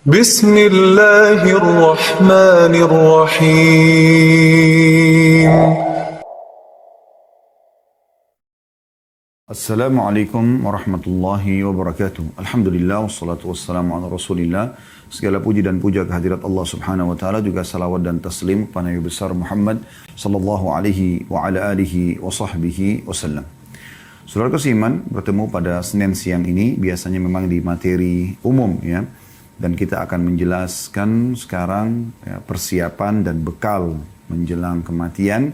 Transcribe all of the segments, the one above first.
بسم الله الرحمن الرحيم. Assalamualaikum warahmatullahi wabarakatuh. Alhamdulillah wassalatu wassalamu ala Rasulillah. Segala puji dan puja kehadirat Allah Subhanahu wa taala, juga salawat dan taslim kepada Nabi besar Muhammad sallallahu alaihi wa ala alihi wa sahbihi wasallam. Saudara seiman, bertemu pada Senin siang ini biasanya memang di materi umum ya. Dan kita akan menjelaskan sekarang ya, persiapan dan bekal menjelang kematian.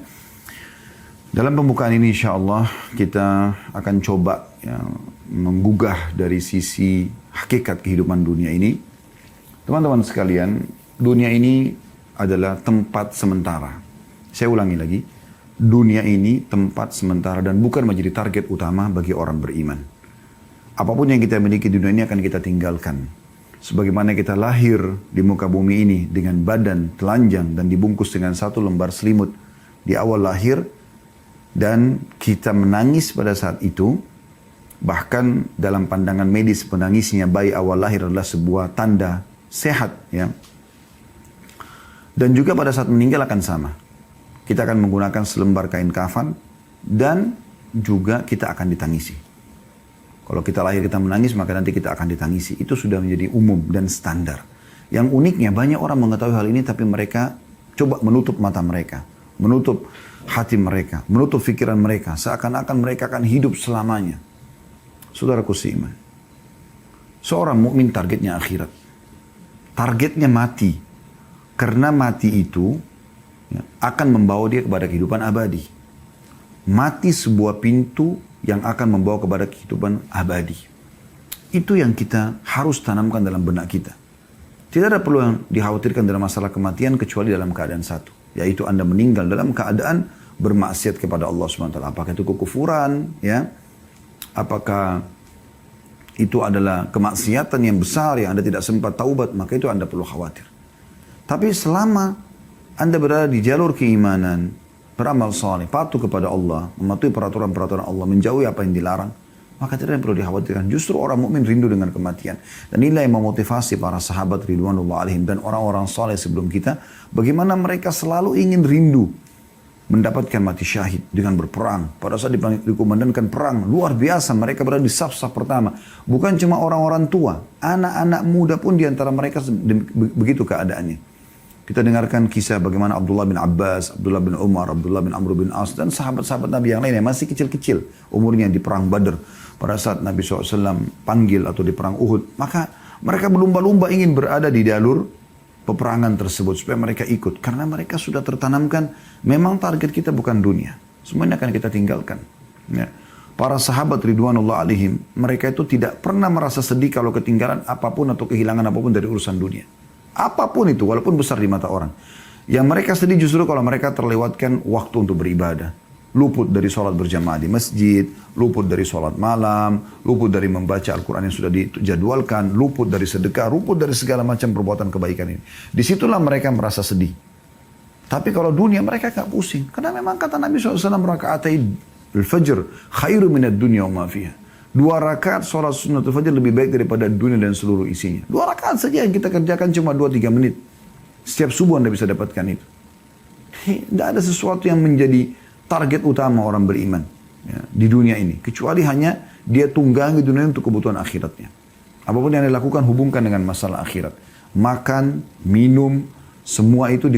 Dalam pembukaan ini insya Allah kita akan coba ya, menggugah dari sisi hakikat kehidupan dunia ini. Teman-teman sekalian, dunia ini adalah tempat sementara. Saya ulangi lagi, dunia ini tempat sementara dan bukan menjadi target utama bagi orang beriman. Apapun yang kita miliki di dunia ini akan kita tinggalkan. Sebagaimana kita lahir di muka bumi ini dengan badan telanjang dan dibungkus dengan satu lembar selimut di awal lahir, dan kita menangis pada saat itu, bahkan dalam pandangan medis penangisnya bayi awal lahir adalah sebuah tanda sehat ya. Dan juga pada saat meninggal akan sama. Kita akan menggunakan selembar kain kafan dan juga kita akan ditangisi. Kalau kita lahir kita menangis, maka nanti kita akan ditangisi. Itu sudah menjadi umum dan standar. Yang uniknya banyak orang mengetahui hal ini tapi mereka coba menutup mata mereka, menutup hati mereka, menutup pikiran mereka, seakan-akan mereka akan hidup selamanya. Saudaraku seiman, seorang mukmin targetnya akhirat, targetnya mati, karena mati itu ya, akan membawa dia kepada kehidupan abadi. Mati sebuah pintu yang akan membawa kepada kehidupan abadi. Itu yang kita harus tanamkan dalam benak kita. Tidak ada perlu yang dikhawatirkan dalam masalah kematian kecuali dalam keadaan satu, yaitu Anda meninggal dalam keadaan bermaksiat kepada Allah SWT. Apakah itu kekufuran, ya? Apakah itu adalah kemaksiatan yang besar yang Anda tidak sempat taubat, maka itu Anda perlu khawatir. Tapi selama Anda berada di jalur keimanan, beramal saleh, patuh kepada Allah, mematuhi peraturan-peraturan Allah, menjauhi apa yang dilarang, maka tidak ada yang perlu dikhawatirkan. Justru orang mukmin rindu dengan kematian. Dan inilah yang memotivasi para sahabat ridwanullah alaihim dan orang-orang saleh sebelum kita, bagaimana mereka selalu ingin rindu mendapatkan mati syahid dengan berperang. Pada saat dikumandangkan perang, luar biasa mereka berada di saf-saf pertama. Bukan cuma orang-orang tua, anak-anak muda pun diantara mereka begitu keadaannya. Kita dengarkan kisah bagaimana Abdullah bin Abbas, Abdullah bin Umar, Abdullah bin Amr bin As, dan sahabat-sahabat Nabi yang lain yang masih kecil-kecil umurnya di perang Badr. Pada saat Nabi SAW panggil atau di perang Uhud, maka mereka berlumba-lumba ingin berada di jalur peperangan tersebut supaya mereka ikut. Karena mereka sudah tertanamkan, memang target kita bukan dunia. Semuanya akan kita tinggalkan. Ya. Para sahabat ridwanullah alaihim, mereka itu tidak pernah merasa sedih kalau ketinggalan apapun atau kehilangan apapun dari urusan dunia. Apapun itu, walaupun besar di mata orang. Yang mereka sedih justru kalau mereka terlewatkan waktu untuk beribadah. Luput dari sholat berjamaah di masjid, luput dari sholat malam, luput dari membaca Al-Quran yang sudah dijadwalkan, luput dari sedekah, luput dari segala macam perbuatan kebaikan ini. Disitulah mereka merasa sedih. Tapi kalau dunia mereka gak pusing. Karena memang kata Nabi SAW, raka'atai al-fajr khairu minad dunya wa ma fiha. 2 rakaat sholat sunnatul fajr lebih baik daripada dunia dan seluruh isinya. 2 rakaat saja yang kita kerjakan cuma 2-3 menit. Setiap subuh Anda bisa dapatkan itu. Tidak ada sesuatu yang menjadi target utama orang beriman ya, di dunia ini. Kecuali hanya dia tunggangi dunia untuk kebutuhan akhiratnya. Apapun yang dia lakukan hubungkan dengan masalah akhirat. Makan, minum, semua itu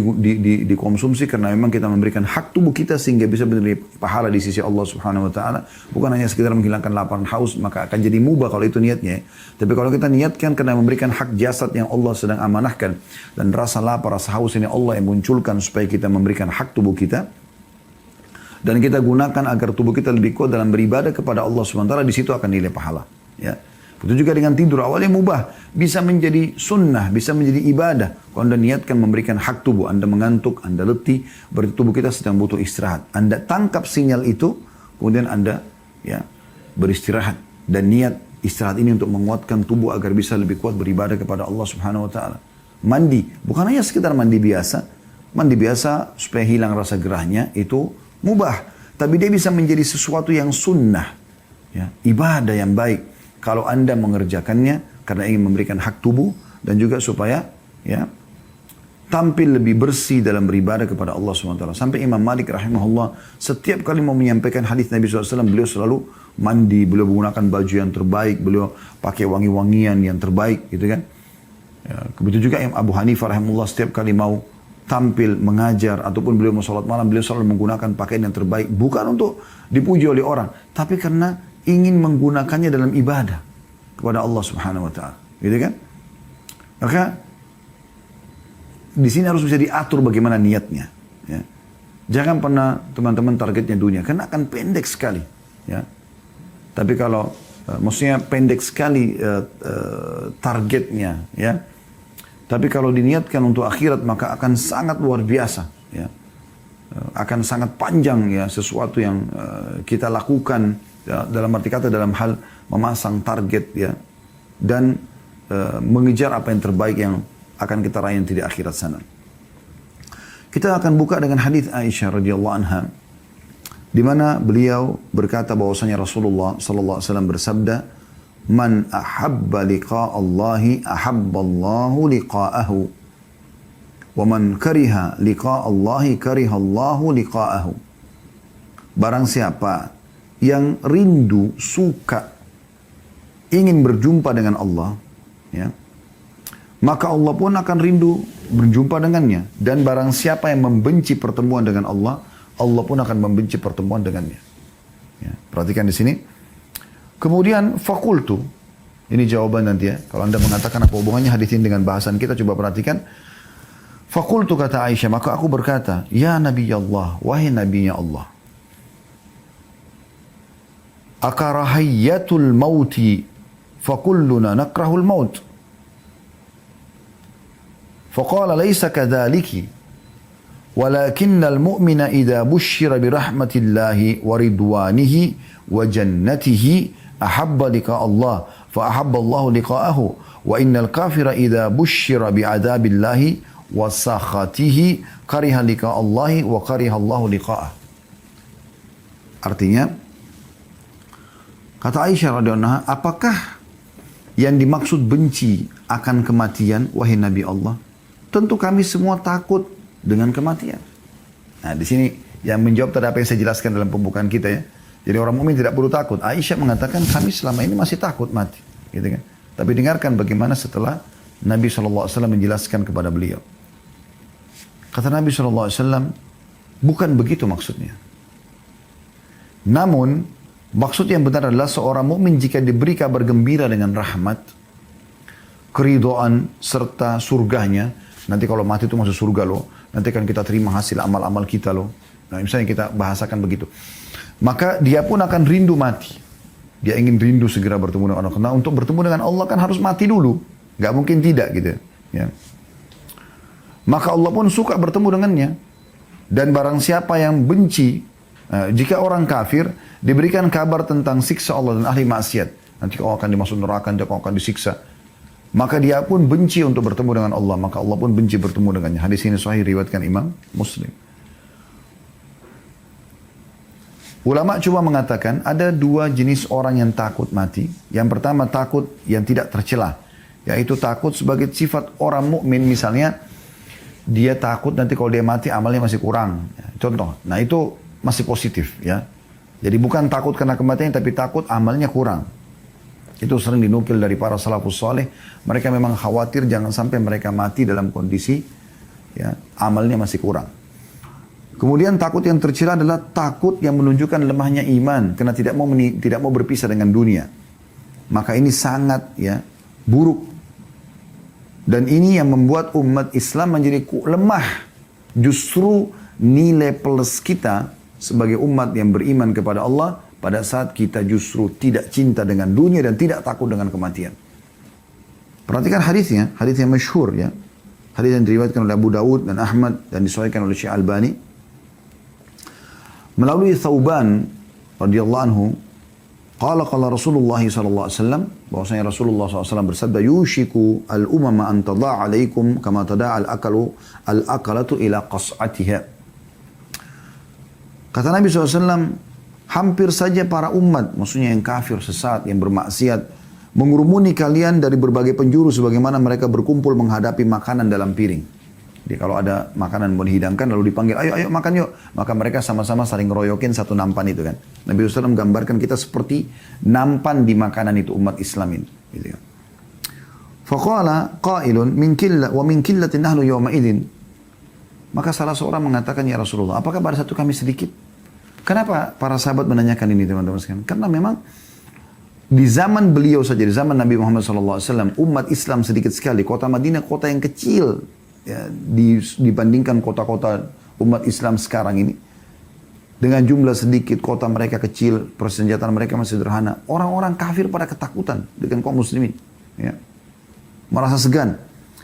dikonsumsi karena memang kita memberikan hak tubuh kita sehingga bisa menerima pahala di sisi Allah Subhanahu wa taala, bukan hanya sekedar menghilangkan lapar dan haus, maka akan jadi mubah kalau itu niatnya. Tapi kalau kita niatkan karena memberikan hak jasad yang Allah sedang amanahkan dan rasa lapar, rasa haus ini Allah yang munculkan supaya kita memberikan hak tubuh kita dan kita gunakan agar tubuh kita lebih kuat dalam beribadah kepada Allah Subhanahu wa taala, di situ akan nilai pahala, ya. Begitu juga dengan tidur, awalnya mubah, bisa menjadi sunnah, bisa menjadi ibadah. Kalau Anda niatkan memberikan hak tubuh, Anda mengantuk, Anda letih, berarti tubuh kita sedang butuh istirahat. Anda tangkap sinyal itu, kemudian Anda ya beristirahat. Dan niat istirahat ini untuk menguatkan tubuh agar bisa lebih kuat beribadah kepada Allah Subhanahu wa taala. Mandi, bukan hanya sekedar mandi biasa supaya hilang rasa gerahnya, itu mubah. Tapi dia bisa menjadi sesuatu yang sunnah, ya, ibadah yang baik. Kalau Anda mengerjakannya karena ingin memberikan hak tubuh, dan juga supaya ya tampil lebih bersih dalam beribadah kepada Allah SWT. Sampai Imam Malik rahimahullah setiap kali mau menyampaikan hadis Nabi SAW, beliau selalu mandi, beliau menggunakan baju yang terbaik, beliau pakai wangi-wangian yang terbaik gitu kan. Ya, begitu juga Imam Abu Hanifah rahimahullah setiap kali mau tampil mengajar ataupun beliau mau sholat malam, beliau selalu menggunakan pakaian yang terbaik, bukan untuk dipuji oleh orang, tapi karena ingin menggunakannya dalam ibadah kepada Allah Subhanahu wa taala. Gitu kan? Maka di sini harus bisa diatur bagaimana niatnya. Ya. Jangan pernah teman-teman targetnya dunia, karena akan pendek sekali. Ya. Tapi kalau maksudnya pendek sekali targetnya, ya. Tapi kalau diniatkan untuk akhirat maka akan sangat luar biasa. Ya. Akan sangat panjang ya sesuatu yang kita lakukan ya, dalam arti kata dalam hal memasang target ya dan mengejar apa yang terbaik yang akan kita raih nanti di akhirat sana. Kita akan buka dengan hadis Aisyah radhiyallahu anha di mana beliau berkata bahwasanya Rasulullah sallallahu alaihi wasallam bersabda, "Man ahabba liqa Allahi ahabba Allahu liqa'ahu. Wa man kariha liqa Allahi kariha Allahu liqa'ahu." Barang siapa yang rindu, suka, ingin berjumpa dengan Allah, ya, maka Allah pun akan rindu berjumpa dengannya. Dan barang siapa yang membenci pertemuan dengan Allah, Allah pun akan membenci pertemuan dengannya. Ya, perhatikan di sini. Kemudian fakultu, ini jawaban nanti ya. Kalau anda mengatakan apa hubungannya hadis ini dengan bahasan kita, coba perhatikan. Fakultu kata Aisyah, maka aku berkata, ya Nabi Allah, wahai Nabinya Allah, akarahayatul mauti fakulluna nakrahul maut. فقال ليس كذلك ولكن المؤمن إذا بشر برحمة الله ورضوانه وجنته أحب لقاء الله فأحب الله لقاءه وإن الكافر إذا بشر بعذاب الله وسخطه كره لقاء الله وكره الله لقاءه. Artinya kata Aisyah radhiyallahu anha, apakah yang dimaksud benci akan kematian wahai Nabi Allah? Tentu kami semua takut dengan kematian. Nah, di sini yang menjawab tadi apa yang saya jelaskan dalam pembukaan kita ya. Jadi orang mukmin tidak perlu takut. Aisyah mengatakan kami selama ini masih takut mati, gitu kan. Tapi dengarkan bagaimana setelah Nabi SAW menjelaskan kepada beliau. Kata Nabi SAW, bukan begitu maksudnya. Namun maksud yang benar adalah seorang mukmin jika diberi kabar gembira dengan rahmat, keridhaan serta surganya. Nanti kalau mati itu masuk surga loh. Nanti kan kita terima hasil amal-amal kita loh. Nah misalnya kita bahasakan begitu. Maka dia pun akan rindu mati. Dia ingin rindu segera bertemu dengan Allah. Karena untuk bertemu dengan Allah kan harus mati dulu. Gak mungkin tidak gitu. Ya. Maka Allah pun suka bertemu dengannya. Dan barang siapa yang benci. Jika orang kafir diberikan kabar tentang siksa Allah dan ahli maksiat. Nanti kau akan dimasuk neraka, nanti kau akan disiksa. Maka dia pun benci untuk bertemu dengan Allah. Maka Allah pun benci bertemu dengannya. Hadis ini sahih riwayatkan Imam Muslim. Ulama cuma mengatakan ada dua jenis orang yang takut mati. Yang pertama takut yang tidak tercela. Yaitu takut sebagai sifat orang mukmin. Misalnya dia takut nanti kalau dia mati amalnya masih kurang. Contoh. Nah itu masih positif ya. Jadi bukan takut karena kematian tapi takut amalnya kurang. Itu sering dinukil dari para salafus saleh. Mereka memang khawatir jangan sampai mereka mati dalam kondisi ya, amalnya masih kurang. Kemudian takut yang tercela adalah takut yang menunjukkan lemahnya iman karena tidak mau berpisah dengan dunia. Maka ini sangat ya buruk. Dan ini yang membuat umat Islam menjadi lemah. Justru nilai plus kita sebagai umat yang beriman kepada Allah pada saat kita justru tidak cinta dengan dunia dan tidak takut dengan kematian. Perhatikan hadisnya, hadis yang masyhur ya. Hadis yang diriwayatkan oleh Abu Dawud dan Ahmad dan disahihkan oleh Syekh Albani. Melalui Thauban radhiyallahu anhu, qala Rasulullah sallallahu alaihi wasallam, bahwasanya Rasulullah SAW bersabda, yushiku al-umama an tada'a alaikum kama tada'a al-akalatu ila qas'atiha. Kata Nabi SAW, hampir saja para umat, maksudnya yang kafir, sesat, yang bermaksiat, Mengurumuni kalian dari berbagai penjuru sebagaimana mereka berkumpul menghadapi makanan dalam piring. Jadi kalau ada makanan mau dihidangkan lalu dipanggil, ayo makan yuk. Maka mereka sama-sama saling ngeroyokin satu nampan itu kan. Nabi SAW menggambarkan kita seperti nampan di makanan itu umat Islam ini. Gitu ya. Faqala qailun min killatin nahnu yawma idin. Maka salah seorang mengatakan, ya Rasulullah, apakah pada satu kami sedikit? Kenapa para sahabat menanyakan ini teman-teman sekalian? Karena memang di zaman beliau saja, di zaman Nabi Muhammad SAW, umat Islam sedikit sekali. Kota Madinah kota yang kecil ya, dibandingkan kota-kota umat Islam sekarang ini. Dengan jumlah sedikit, kota mereka kecil, persenjataan mereka masih sederhana. Orang-orang kafir pada ketakutan dengan kaum muslimin. Ya. Merasa segan.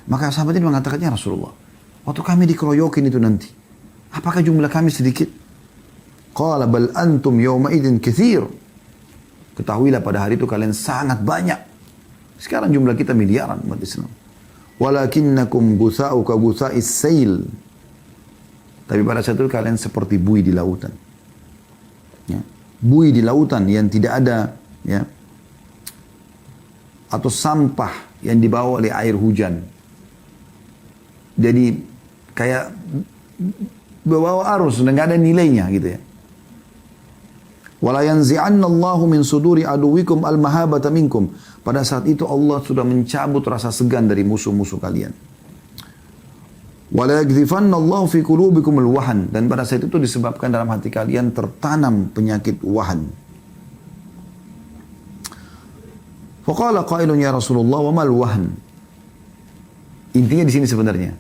Maka sahabat ini mengatakan, ya Rasulullah, waktu kami dikeroyokin itu nanti, apakah jumlah kami sedikit? Qala bal antum yawma idin kathir. Ketahuilah pada hari itu kalian sangat banyak. Sekarang jumlah kita miliaran umat Islam. Walakinnakum gutha'u ka gutha'is sail. Tapi pada saat itu kalian seperti buih di lautan. Ya. Buih di lautan yang tidak ada, ya, atau sampah yang dibawa oleh air hujan. Jadi kayak bawa arus dan nggak ada nilainya gitu ya. Wala yanzi'anna Allahu min suduri aduwikum al-mahabata minkum. Pada saat itu Allah sudah mencabut rasa segan dari musuh-musuh kalian. Wala yaghzifanna Allahu fi qulubikum al-wahan. Dan pada saat itu disebabkan dalam hati kalian tertanam penyakit wahan. Faqala qailun ya Rasulullah wa mal wahan. Intinya di sini sebenarnya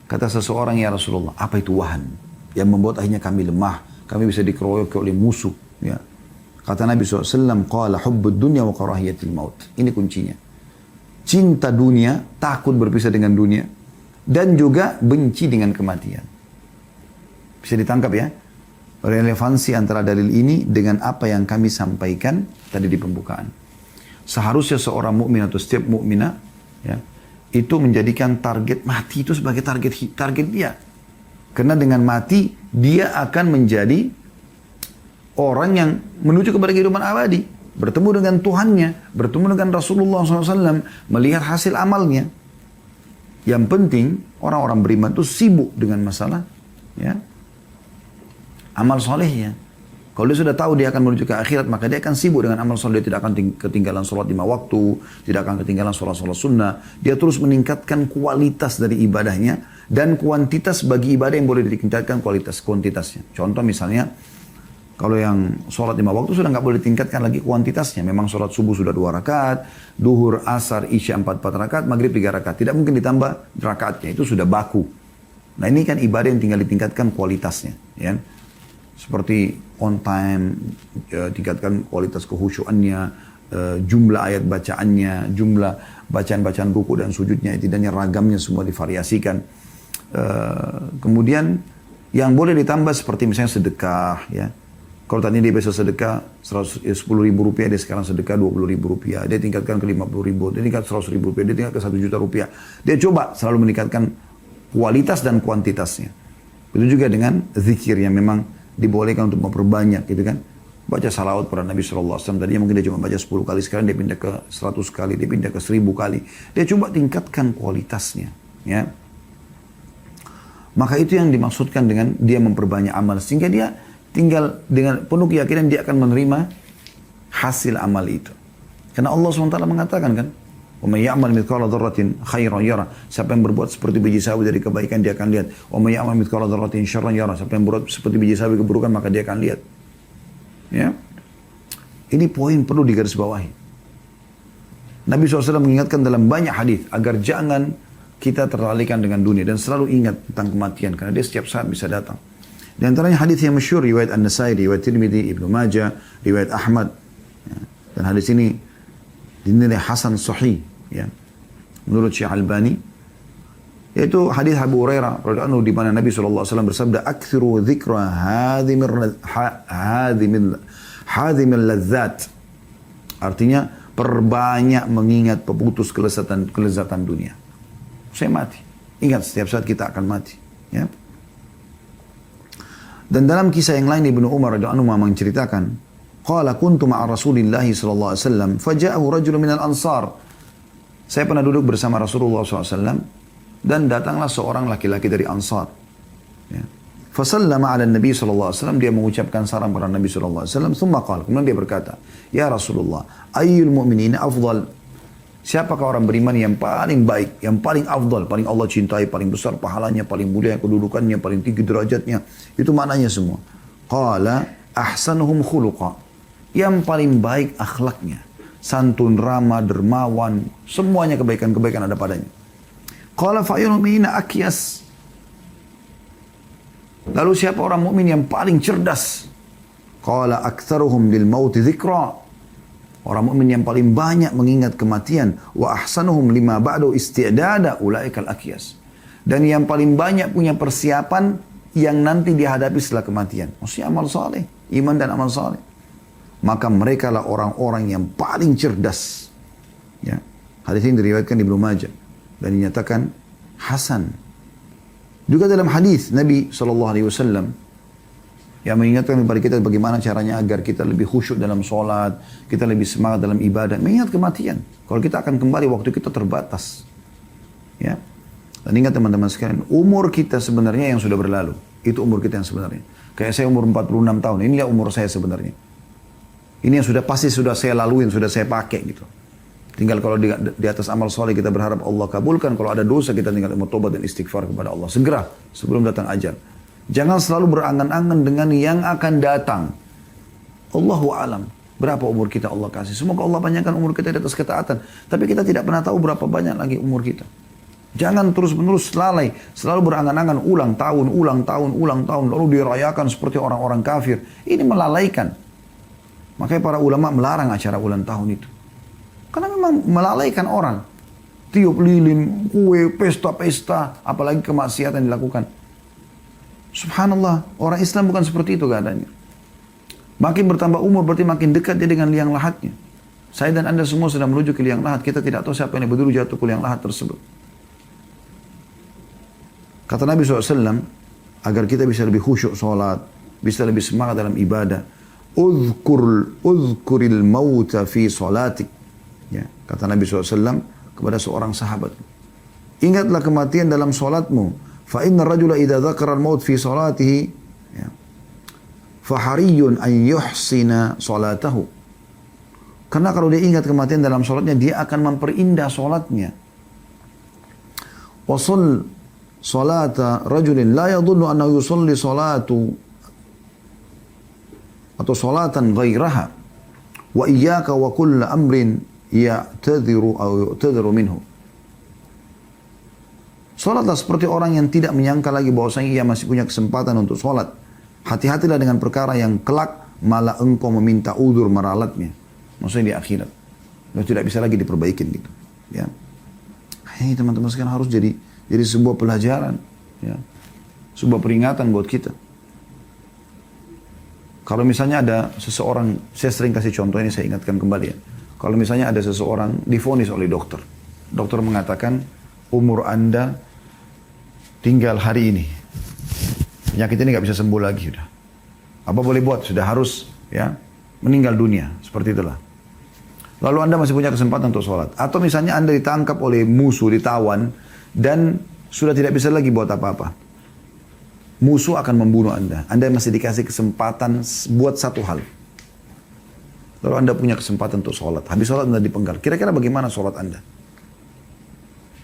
kata seseorang, ya Rasulullah, apa itu wahan yang membuat akhirnya kami lemah, kami bisa dikeroyok oleh musuh, ya. Kata Nabi SAW, qala hubbud dunya wa karahiyatil maut. Ini kuncinya. Cinta dunia, takut berpisah dengan dunia, dan juga benci dengan kematian. Bisa ditangkap ya? Relevansi antara dalil ini dengan apa yang kami sampaikan tadi di pembukaan. Seharusnya seorang mukmin atau setiap mukminah, ya, itu menjadikan target mati itu sebagai target dia. Karena dengan mati, dia akan menjadi orang yang menuju kepada kehidupan abadi. Bertemu dengan Tuhannya, bertemu dengan Rasulullah SAW, melihat hasil amalnya. Yang penting, orang-orang beriman itu sibuk dengan masalah, ya, amal solehnya. Kalau dia sudah tahu dia akan menuju ke akhirat, maka dia akan sibuk dengan amal soleh. Dia tidak akan ketinggalan sholat 5 waktu, tidak akan ketinggalan sholat-sholat sunnah. Dia terus meningkatkan kualitas dari ibadahnya, dan kuantitas bagi ibadah yang boleh ditingkatkan kuantitasnya. Contoh misalnya, kalau yang sholat 5 waktu sudah nggak boleh ditingkatkan lagi kuantitasnya. Memang sholat subuh sudah 2 rakaat, duhur, asar, isya 4 rakaat, maghrib 3 rakaat. Tidak mungkin ditambah rakaatnya, itu sudah baku. Nah ini kan ibadah yang tinggal ditingkatkan kualitasnya. Ya. Seperti on time, tingkatkan kualitas kehusyuannya, jumlah ayat bacaannya, jumlah bacaan-bacaan ruku dan sujudnya, tidaknya ragamnya semua divariasikan. Kemudian yang boleh ditambah seperti misalnya sedekah, ya. Kalau tadi dia biasa sedekah 10.000 rupiah, dia sekarang sedekah 20.000 rupiah. Dia tingkatkan ke 50.000, dia tingkat 100.000 rupiah, dia tingkat ke 1 juta rupiah. Dia coba selalu meningkatkan kualitas dan kuantitasnya. Itu juga dengan zikir yang memang dibolehkan untuk memperbanyak gitu kan. Baca salawat pada Nabi SAW. Tadinya mungkin dia cuma baca 10 kali, sekarang dia pindah ke 100 kali, dia pindah ke 1000 kali. Dia coba tingkatkan kualitasnya. Ya. Maka itu yang dimaksudkan dengan dia memperbanyak amal. Sehingga dia tinggal dengan penuh keyakinan dia akan menerima hasil amal itu. Karena Allah SWT mengatakan kan, وَمَنْ يَعْمَلْ مِثْقَالَ ذَرَّةٍ خَيْرًا يَرَهُ. Siapa yang berbuat seperti biji sawi dari kebaikan dia akan lihat. وَمَنْ يَعْمَلْ مِثْقَالَ ذَرَّةٍ شَرًّا يَرَهُ. Siapa yang berbuat seperti biji sawi keburukan maka dia akan lihat. Ya. Ini poin perlu digarisbawahi. Nabi SAW mengingatkan dalam banyak hadis agar jangan kita teralihkan dengan dunia dan selalu ingat tentang kematian karena dia setiap saat bisa datang. Di antaranya hadis yang masyhur riwayat An-Nasai, riwayat Tirmidzi, Ibnu Majah, riwayat Ahmad. Ya. Dan hadis ini dinilai hasan sahih, ya. Menurut Syekh Albani, yaitu hadis Abu Hurairah radhiyallahu anhu di mana Nabi SAW bersabda, "Aktsiru dzikra hadhimil ladzat." Artinya perbanyak mengingat pemutus kelezatan dunia. Saya mati. Ingat setiap saat kita akan mati, ya. Dan dalam kisah yang lain Ibnu Umar radhiyallahu anhu menceritakan Qala kuntu ma'a Rasulillah sallallahu alaihi wasallam faja'ahu rajulun minal ansar. Saya pernah duduk bersama Rasulullah SAW dan datanglah seorang laki-laki dari Ansar. Ya. Fasallama ala Nabi SAW, dia mengucapkan salam kepada Nabi SAW. Thumma qala, kemudian dia berkata, Ya Rasulullah, ayyul mu'minina afdal. Siapakah orang beriman yang paling baik, yang paling afdal, paling Allah cintai, paling besar pahalanya, paling mulia kedudukannya, paling tinggi derajatnya. Itu maknanya semua. Qala ahsanuhum khuluqa. Yang paling baik akhlaknya. Santun, ramah, dermawan, semuanya kebaikan-kebaikan ada padanya. Qala fa'yul mu'minina akyas. Lalu siapa orang mukmin yang paling cerdas? Qala aktsaruhum lil maut dzikra. Orang mukmin yang paling banyak mengingat kematian. Wa ahsanuhum lima ba'du isti'dada ulaikal akyas. Dan yang paling banyak punya persiapan yang nanti dihadapi setelah kematian. Maksudnya amal saleh, iman dan amal saleh. Maka mereka lah orang-orang yang paling cerdas. Ya. Hadis ini diriwayatkan di Ibnu Majah dan dinyatakan hasan. Juga dalam hadis Nabi SAW yang mengingatkan kepada kita bagaimana caranya agar kita lebih khusyuk dalam sholat, kita lebih semangat dalam ibadah, mengingat kematian. Kalau kita akan kembali, waktu kita terbatas. Ya. Dan ingat teman-teman sekalian, umur kita sebenarnya yang sudah berlalu. Itu umur kita yang sebenarnya. Kayak saya umur 46 tahun, inilah umur saya sebenarnya. Ini yang sudah pasti sudah saya laluin, sudah saya pakai gitu. Tinggal kalau di atas amal soleh kita berharap Allah kabulkan. Kalau ada dosa kita tinggal bertobat dan istighfar kepada Allah. Segera sebelum datang ajal. Jangan selalu berangan-angan dengan yang akan datang. Allahu alam. Berapa umur kita Allah kasih. Semoga Allah panjangkan umur kita di atas ketaatan. Tapi kita tidak pernah tahu berapa banyak lagi umur kita. Jangan terus-menerus lalai. Selalu berangan-angan ulang tahun, ulang tahun, ulang tahun. Lalu dirayakan seperti orang-orang kafir. Ini melalaikan. Makanya para ulama melarang acara ulang tahun itu. Karena memang melalaikan orang. Tiup lilin, kue, pesta-pesta, apalagi kemaksiatan dilakukan. Subhanallah, orang Islam bukan seperti itu keadaannya. Makin bertambah umur berarti makin dekat dia dengan liang lahatnya. Saya dan Anda semua sedang menuju ke liang lahat. Kita tidak tahu siapa yang berdiri jatuh ke liang lahat tersebut. Kata Nabi SAW, agar kita bisa lebih khusyuk sholat, bisa lebih semangat dalam ibadah, Uzkuril mauta fi salatik. Ya, kata Nabi SAW kepada seorang sahabat. Ingatlah kematian dalam salatmu. Fa inna rajula idza dzakara al-maut fi salatihi, ya, fahariyun an yuhsina salatahu. Karena kalau dia ingat kematian dalam salatnya, dia akan memperindah salatnya. Wasul salata rajulin la yadhunnu annahu yusalli salatu atau salatan ghairaha wa iyyaka wa kulla amrin ya'tadhiru aw yu'tadhiru minhu. Salatlah seperti orang yang tidak menyangka lagi bahwasanya ia masih punya kesempatan untuk salat. Hati-hatilah dengan perkara yang kelak malah engkau meminta udzur meralatnya. Maksudnya di akhirat. Dan tidak bisa lagi diperbaikin gitu. Ya. Ini teman-teman sekarang harus jadi sebuah pelajaran. Ya. Sebuah peringatan buat kita. Kalau misalnya ada seseorang, saya sering kasih contoh ini, saya ingatkan kembali ya. Kalau misalnya ada seseorang divonis oleh dokter. Dokter mengatakan, umur Anda tinggal hari ini. Penyakit ini nggak bisa sembuh lagi. Sudah. Apa boleh buat? Sudah harus ya meninggal dunia. Seperti itulah. Lalu Anda masih punya kesempatan untuk sholat. Atau misalnya Anda ditangkap oleh musuh, ditawan, dan sudah tidak bisa lagi buat apa-apa. Musuh akan membunuh Anda. Anda masih dikasih kesempatan buat satu hal. Lalu Anda punya kesempatan untuk sholat. Habis sholat Anda dipenggal. Kira-kira bagaimana sholat Anda?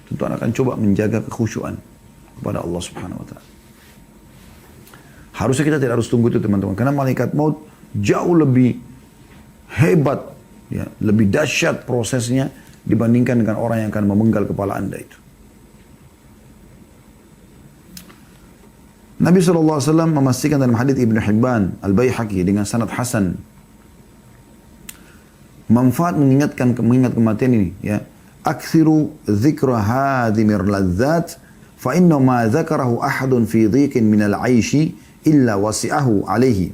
Tentu Anda akan coba menjaga kekhusyuan kepada Allah Subhanahu Wa Taala. Harusnya kita tidak harus tunggu itu teman-teman. Karena malaikat maut jauh lebih hebat, ya, lebih dahsyat prosesnya dibandingkan dengan orang yang akan memenggal kepala Anda itu. Nabi SAW memastikan dalam hadits Ibnu Hibban, Al-Baihaqi dengan sanad hasan. Manfaat mengingat kematian ini, ya. Aktsiru dzikra hadimir ladzat fa inna ma dzakarahu ahadun fi dhiqin min al-'aishi illa wasi'ahu 'alaihi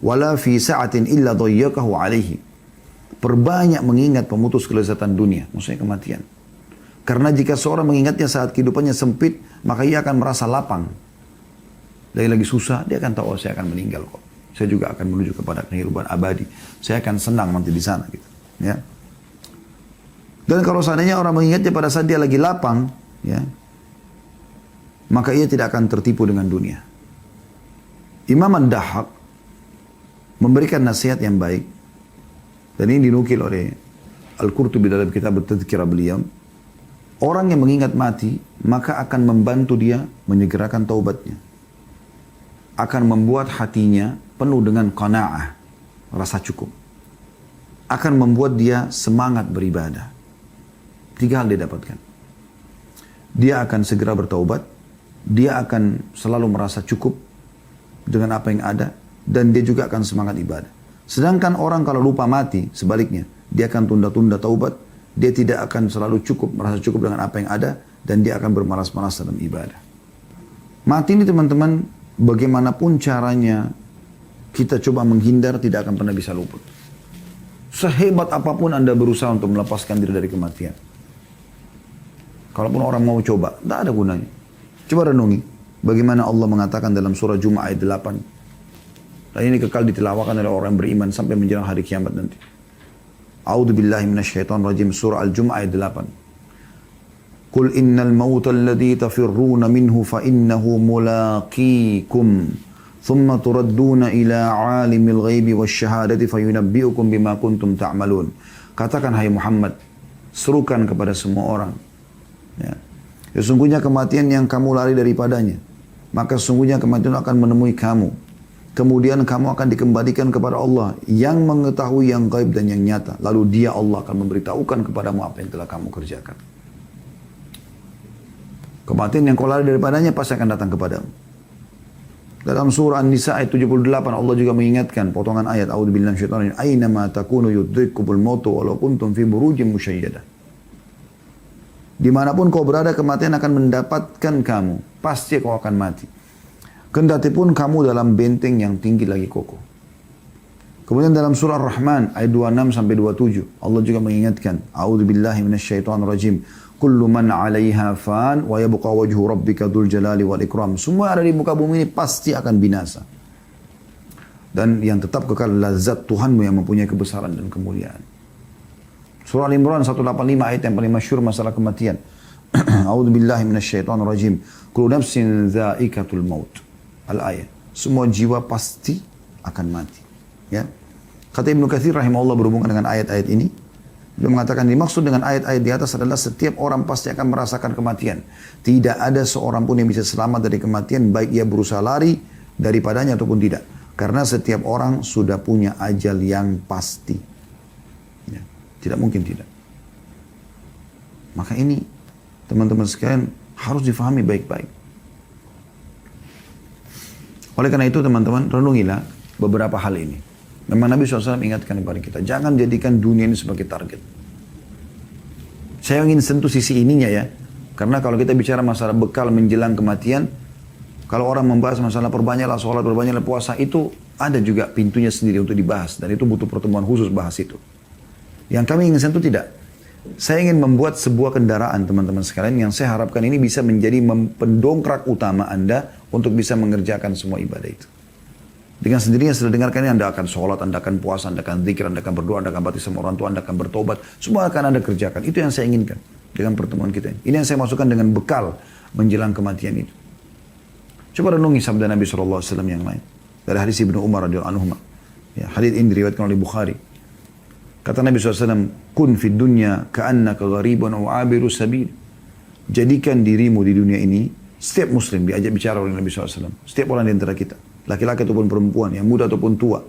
wala fi sa'atin illa dayyaqahu 'alaihi. Perbanyak mengingat pemutus kelezatan dunia, maksudnya kematian. Karena jika seorang mengingatnya saat kehidupannya sempit, maka ia akan merasa lapang. Lagi susah, dia akan tahu, oh, saya akan meninggal kok. Saya juga akan menuju kepada kehidupan abadi. Saya akan senang nanti di sana gitu. Ya. Dan kalau seandainya orang mengingatnya pada saat dia lagi lapang, ya, maka ia tidak akan tertipu dengan dunia. Imam Ad-Dahhak memberikan nasihat yang baik. Dan ini dinukil oleh Al-Qurtubi dalam kitab At-Tadhkirah beliau. Orang yang mengingat mati, maka akan membantu dia menyegerakan taubatnya. Akan membuat hatinya penuh dengan qanaah, rasa cukup. Akan membuat dia semangat beribadah. 3 hal dia dapatkan. Dia akan segera bertaubat, dia akan selalu merasa cukup dengan apa yang ada, dan dia juga akan semangat ibadah. Sedangkan orang kalau lupa mati, sebaliknya, dia akan tunda-tunda taubat, dia tidak akan selalu cukup, merasa cukup dengan apa yang ada, dan dia akan bermalas-malas dalam ibadah. Mati ini teman-teman, bagaimanapun caranya, kita coba menghindar, tidak akan pernah bisa luput. Sehebat apapun Anda berusaha untuk melepaskan diri dari kematian. Kalaupun orang mau coba, tidak ada gunanya. Coba renungi bagaimana Allah mengatakan dalam surah Jum'ah ayat 8. Dan ini kekal ditilawakan oleh orang beriman sampai menjelang hari kiamat nanti. A'udzu billahi minasyaitonir rajim, surah Al-Jum'ah ayat 8. Qul innal mauta alladhi tafirruna minhu fa innahu mulaqikum thumma turadduna ila 'alimil ghaibi wasyahadati fayunabbi'ukum bima kuntum ta'malun. Katakan hai Muhammad, serukan kepada semua orang. Ya. Sesungguhnya kematian yang kamu lari daripadanya, maka sesungguhnya kematian akan menemui kamu. Kemudian kamu akan dikembalikan kepada Allah yang mengetahui yang gaib dan yang nyata. Lalu dia Allah akan memberitahukan kepadamu apa yang telah kamu kerjakan. Kematian yang kau lari daripadanya pasti akan datang kepadamu. Dalam surah An-Nisa ayat 78 Allah juga mengingatkan potongan ayat A'udzubillahi minasyaitonir rajim. Aina ma takunu yudrikkumul mautu walau kuntum fi burujin musyayyadah. Dimanapun kau berada, kematian akan mendapatkan kamu. Pasti kau akan mati. Kendati pun kamu dalam benteng yang tinggi lagi kokoh. Kemudian dalam surah Ar-Rahman ayat 26 sampai 27 Allah juga mengingatkan, A'udzubillahi minasyaitonir rajim. Kullu man 'alaiha fan wa yabqa wajhu rabbika dzul jalali wal ikram. Semua yang ada di muka bumi ini pasti akan binasa. Dan yang tetap kekal lazat Tuhanmu yang mempunyai kebesaran dan kemuliaan. Surah Al-Imran 185 ayat yang paling masyhur masalah kematian. A'udzubillahi minasyaitonir rajim. Kullu nafsin dha'iqatul maut. Al-ayat. Semua jiwa pasti akan mati. Ya. Kata Ibnu Katsir rahimahullah berhubungan dengan ayat-ayat ini, beliau mengatakan dimaksud dengan ayat-ayat di atas adalah setiap orang pasti akan merasakan kematian. Tidak ada seorang pun yang bisa selamat dari kematian, baik ia berusaha lari daripadanya ataupun tidak. Karena setiap orang sudah punya ajal yang pasti. Ya. Tidak mungkin tidak. Maka ini teman-teman sekalian harus difahami baik-baik. Oleh karena itu teman-teman renungilah beberapa hal ini. Memang Nabi SAW ingatkan kepada kita, jangan jadikan dunia ini sebagai target. Saya ingin sentuh sisi ininya ya. Karena kalau kita bicara masalah bekal menjelang kematian, kalau orang membahas masalah perbanyaklah sholat, perbanyaklah puasa, itu ada juga pintunya sendiri untuk dibahas. Dan itu butuh pertemuan khusus bahas itu. Yang kami ingin sentuh tidak. Saya ingin membuat sebuah kendaraan teman-teman sekalian yang saya harapkan ini bisa menjadi pendongkrak utama Anda untuk bisa mengerjakan semua ibadah itu. Dengan sendirinya setelah dengarkan ini Anda akan sholat, Anda akan puasa, Anda akan zikir, Anda akan berdoa, Anda akan bakti sama orang tua, Anda akan bertobat. Semua akan Anda kerjakan. Itu yang saya inginkan dengan pertemuan kita ini. Ini yang saya masukkan dengan bekal menjelang kematian itu. Coba renungi sabda Nabi SAW yang lain. Dari hadis Ibnu Umar radhiyallahu anhu. Ya, hadis ini diriwayatkan oleh Bukhari. Kata Nabi SAW, kun fid dunya ka'annaka gharibun aw abiru sabil. Jadikan dirimu di dunia ini, setiap muslim diajak bicara oleh Nabi SAW. Setiap orang di antara kita. Laki-laki ataupun perempuan, yang muda ataupun tua.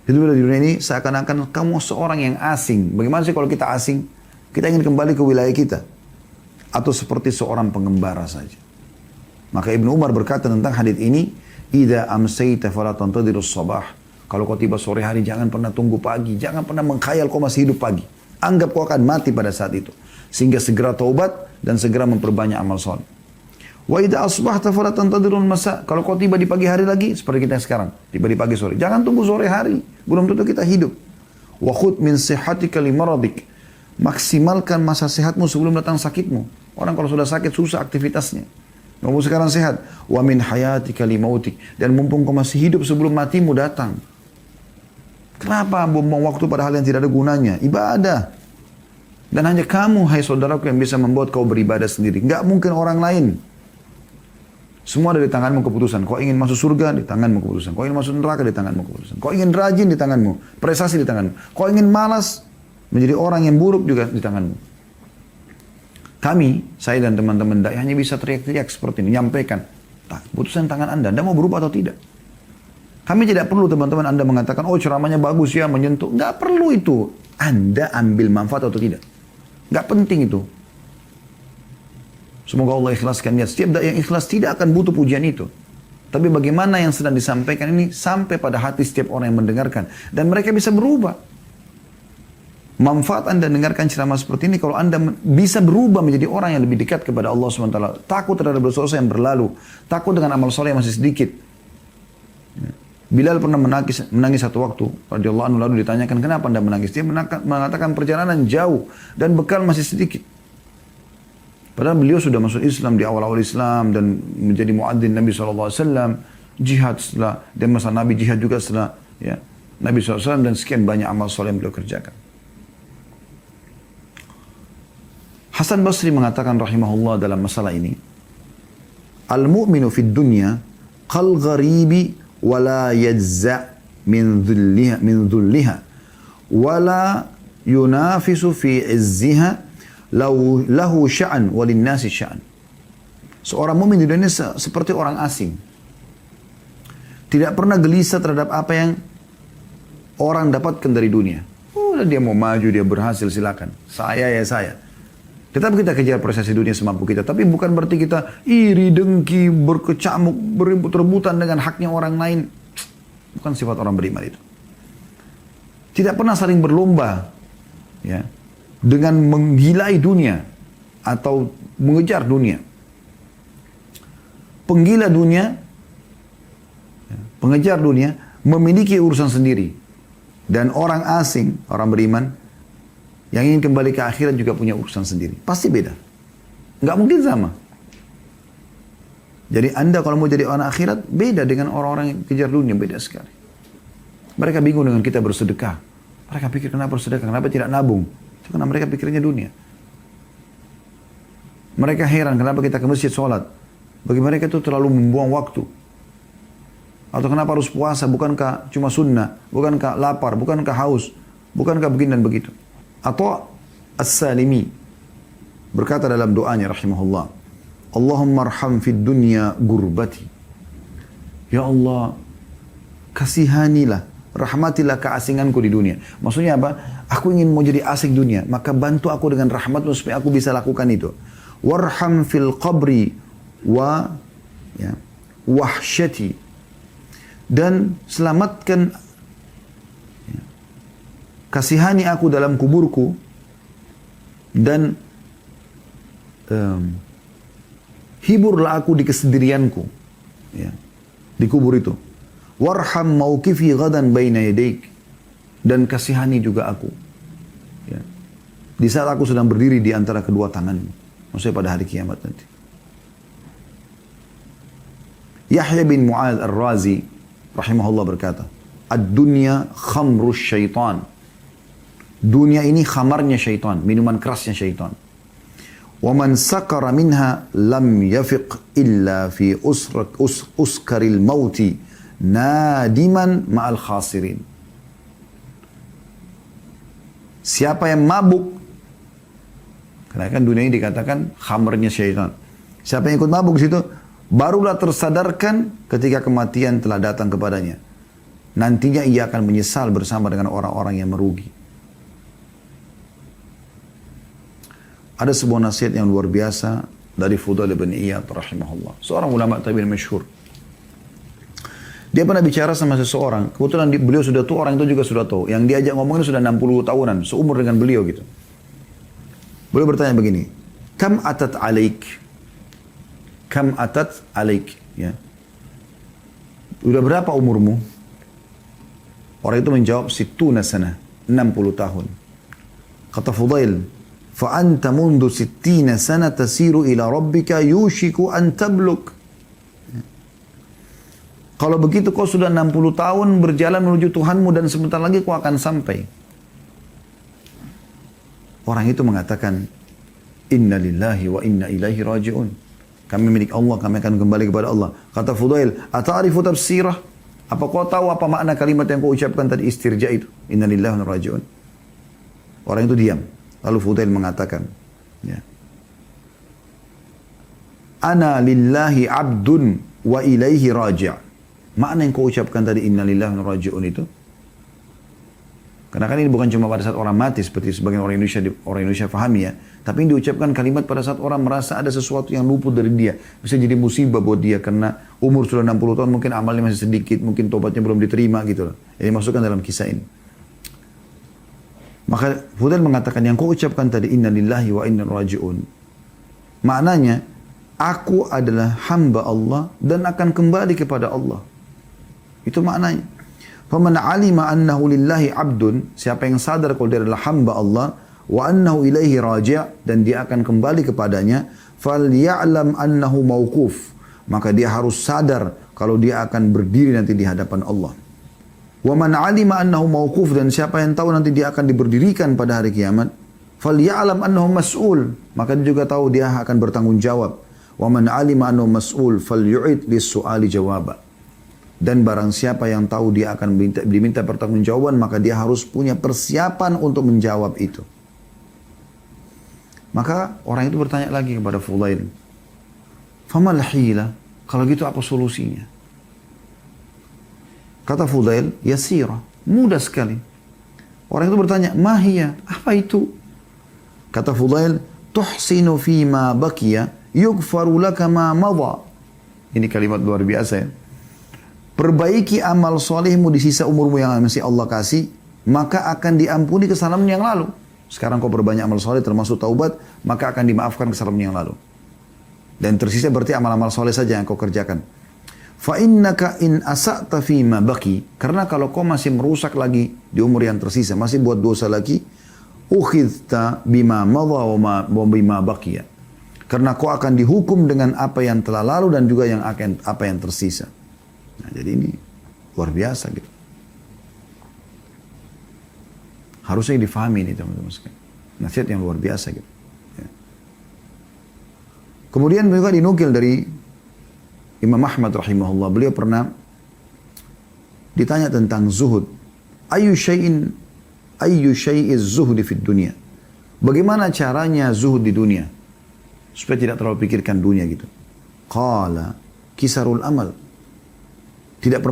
Hidup di dunia ini seakan-akan kamu seorang yang asing. Bagaimana sih kalau kita asing? Kita ingin kembali ke wilayah kita. Atau seperti seorang pengembara saja. Maka Ibnu Umar berkata tentang hadis ini, idza amsayta fala tantadirus sabah. Kalau kau tiba sore hari jangan pernah tunggu pagi, jangan pernah mengkhayal kau masih hidup pagi. Anggap kau akan mati pada saat itu. Sehingga segera taubat dan segera memperbanyak amal saleh. Wa idza asbahta fala tantadirul masa. Kalau kau tiba di pagi hari lagi seperti kita sekarang, tiba di pagi sore. Jangan tunggu sore hari, belum tentu kita hidup. Wa khudh min sihhatika li maradik. Maksimalkan masa sehatmu sebelum datang sakitmu. Orang kalau sudah sakit susah aktivitasnya. Kamu sekarang sehat. Wa min hayatika li mautik. Dan mumpung kau masih hidup sebelum matimu datang. Kenapa buang waktu pada hal yang tidak ada gunanya? Ibadah. Dan hanya kamu, hai saudaraku, yang bisa membuat kau beribadah sendiri. Enggak mungkin orang lain. Semua ada di tanganmu keputusan. Kau ingin masuk surga, di tanganmu keputusan. Kau ingin masuk neraka, di tanganmu keputusan. Kau ingin rajin, di tanganmu. Prestasi, di tanganmu. Kau ingin malas, menjadi orang yang buruk juga di tanganmu. Kami, saya dan teman-teman dai hanya bisa teriak-teriak seperti ini. Nyampaikan. Keputusan tangan Anda. Anda mau berubah atau tidak? Kami tidak perlu teman-teman Anda mengatakan, oh ceramahnya bagus ya, menyentuh. Nggak perlu itu. Anda ambil manfaat atau tidak. Nggak penting itu. Semoga Allah ikhlaskan niat. Setiap dai yang ikhlas tidak akan butuh pujian itu. Tapi bagaimana yang sedang disampaikan ini sampai pada hati setiap orang yang mendengarkan. Dan mereka bisa berubah. Manfaat Anda dengarkan ceramah seperti ini kalau Anda bisa berubah menjadi orang yang lebih dekat kepada Allah SWT. Takut terhadap dosa-dosa yang berlalu. Takut dengan amal soleh yang masih sedikit. Bilal pernah menangis satu waktu. Radhiyallahu anhu, lalu ditanyakan, kenapa Anda menangis? Dia mengatakan perjalanan jauh dan bekal masih sedikit. Padahal beliau sudah masuk Islam di awal-awal Islam dan menjadi muadzin Nabi SAW. Jihad setelah, dan masa Nabi jihad juga setelah ya, Nabi SAW, dan sekian banyak amal soleh yang beliau kerjakan. Hasan Basri mengatakan rahimahullah dalam masalah ini, Al-mu'minu fid dunya qal gharibi wala yajza' min dhulliha wala yunafisu fi izziha lahu sya'an walin nasi sya'an. Seorang mukmin di dunia seperti orang asing. Tidak pernah gelisah terhadap apa yang orang dapatkan dari dunia. Oh, dia mau maju, dia berhasil, silakan. Saya ya saya. Tetap kita kejar prestasi dunia semampu kita. Tapi bukan berarti kita iri, dengki, berkecamuk, berebut-rebutan dengan haknya orang lain. Bukan sifat orang beriman itu. Tidak pernah saling berlomba ya, dengan menggilai dunia atau mengejar dunia. Penggila dunia, pengejar dunia, memiliki urusan sendiri. Dan orang asing, orang beriman, yang ingin kembali ke akhirat juga punya urusan sendiri. Pasti beda. Nggak mungkin sama. Jadi Anda kalau mau jadi orang akhirat, beda dengan orang-orang yang kejar dunia, beda sekali. Mereka bingung dengan kita bersedekah. Mereka pikir kenapa bersedekah, kenapa tidak nabung. Itu karena mereka pikirnya dunia. Mereka heran kenapa kita ke masjid sholat. Bagi mereka itu terlalu membuang waktu. Atau kenapa harus puasa, bukankah cuma sunnah, bukankah lapar, bukankah haus, bukankah begini dan begitu. Atau As-Salimi berkata dalam doanya rahimahullah, Allahumma arham fid dunya gurbati. Ya Allah, kasihanilah, rahmatilah keasinganku di dunia. Maksudnya apa? Aku ingin mau jadi asing dunia, maka bantu aku dengan rahmatmu supaya aku bisa lakukan itu. Warham fil qabri wa ya, wahsyati. Dan selamatkan, kasihani aku dalam kuburku dan hiburlah aku di kesendirianku ya, di kubur itu. Warham mauqifi ghadan baina yadaik, dan kasihani juga aku ya, di saat aku sedang berdiri di antara kedua tanganmu, maksudnya pada hari kiamat nanti. Yahya bin Mu'adz Ar-Razi rahimahullah berkata, ad-dunya khamrus syaitan. Dunia ini khamarnya syaitan, minuman kerasnya syaitan. Wa man sakara minha lam yafiq illa fi uskaril mauti nadiman ma'al khasirin. Siapa yang mabuk, karena kan dunia ini dikatakan khamarnya syaitan. Siapa yang ikut mabuk di situ, barulah tersadarkan ketika kematian telah datang kepadanya. Nantinya ia akan menyesal bersama dengan orang-orang yang merugi. Ada sebuah nasihat yang luar biasa dari Fudail bin Iyad rahimahullah. Seorang ulama tabi'in masyhur. Dia pernah bicara sama seseorang. Kebetulan beliau sudah tua, orang itu juga sudah tua. Yang diajak ngomongin sudah 60 tahunan. Seumur dengan beliau gitu. Beliau bertanya begini. Kam atat alaik? Kam atat alaik? Ya. Udah berapa umurmu? Orang itu menjawab, situna sana. 60 tahun. Kata Fudail, Fa anta mundu sittina sana tasiru ila rabbika yushiku an tabluk. Kalau begitu kau sudah 60 tahun berjalan menuju Tuhanmu dan sebentar lagi kau akan sampai. Orang itu mengatakan, Inna lillahi wa inna ilaihi raji'un. Kami milik Allah, kami akan kembali kepada Allah. Kata Fudail, ata'arifu tafsirah? Apa kau tahu apa makna kalimat yang kau ucapkan tadi istirja itu? Inna lillahi wa inna raji'un. Orang itu diam. Lalu Fudail mengatakan, ya, Ana lillahi abdun wa ilaihi raji'. Makna yang kau ucapkan tadi inna lillahi wa inna raji'un itu, karena kan ini bukan cuma pada saat orang mati seperti sebagian orang Indonesia fahami ya, tapi ini diucapkan kalimat pada saat orang merasa ada sesuatu yang luput dari dia, bisa jadi musibah buat dia karena umur sudah 60 tahun, mungkin amalnya masih sedikit, mungkin tobatnya belum diterima gitu loh. Jadi masukkan dalam kisah ini. Maka Fudail mengatakan yang kau ucapkan tadi inna lillahi wa inna raji'un, maknanya aku adalah hamba Allah dan akan kembali kepada Allah. Itu maknanya. Faman alima annahu lillahi abdun, siapa yang sadar kalau dia adalah hamba Allah, wa annahu ilaihi raji', dan dia akan kembali kepadanya, falya'lam annahu mauquf, maka dia harus sadar kalau dia akan berdiri nanti di hadapan Allah. Wa man alima annahu mauquf, dan siapa yang tahu nanti dia akan diberdirikan pada hari kiamat, falya'lam annahu mas'ul, maka dia juga tahu dia akan bertanggung jawab. Wa man alima annahu mas'ul falyu'id lis-su'ali jawaba. Dan barang siapa yang tahu dia akan diminta pertanggungjawaban, maka dia harus punya persiapan untuk menjawab itu. Maka orang itu bertanya lagi kepada Fudail, famal hila, kalau gitu apa solusinya? Kata Fudail, yasira, mudah sekali. Orang itu bertanya, mahia, apa itu? Kata Fudail, tuhsinu fima bakiya, yugfaru laka ma madha. Ini kalimat luar biasa ya. Perbaiki amal solehmu di sisa umurmu yang masih Allah kasih, maka akan diampuni kesalahan yang lalu. Sekarang kau perbanyak amal soleh termasuk taubat, maka akan dimaafkan kesalahan yang lalu. Dan tersisa berarti amal-amal soleh saja yang kau kerjakan. Fa innaka in asa'ta fima baki, karena kalau kau masih merusak lagi di umur yang tersisa, masih buat dosa lagi, ukhidta bima madha wa bima baqiya. Karena kau akan dihukum dengan apa yang telah lalu dan juga yang akan apa yang tersisa. Nah, jadi ini luar biasa gitu. Harusnya difahami ini teman-teman sekalian. Nasihat yang luar biasa gitu. Ya. Kemudian juga dinukil dari Imam Ahmad rahimahullah. Beliau pernah ditanya tentang zuhud. Ayyu syai'iz zuhdi fid dunia. Bagaimana caranya zuhud di dunia? Supaya tidak terlalu pikirkan dunia gitu. Qala kisarul amal. Tidak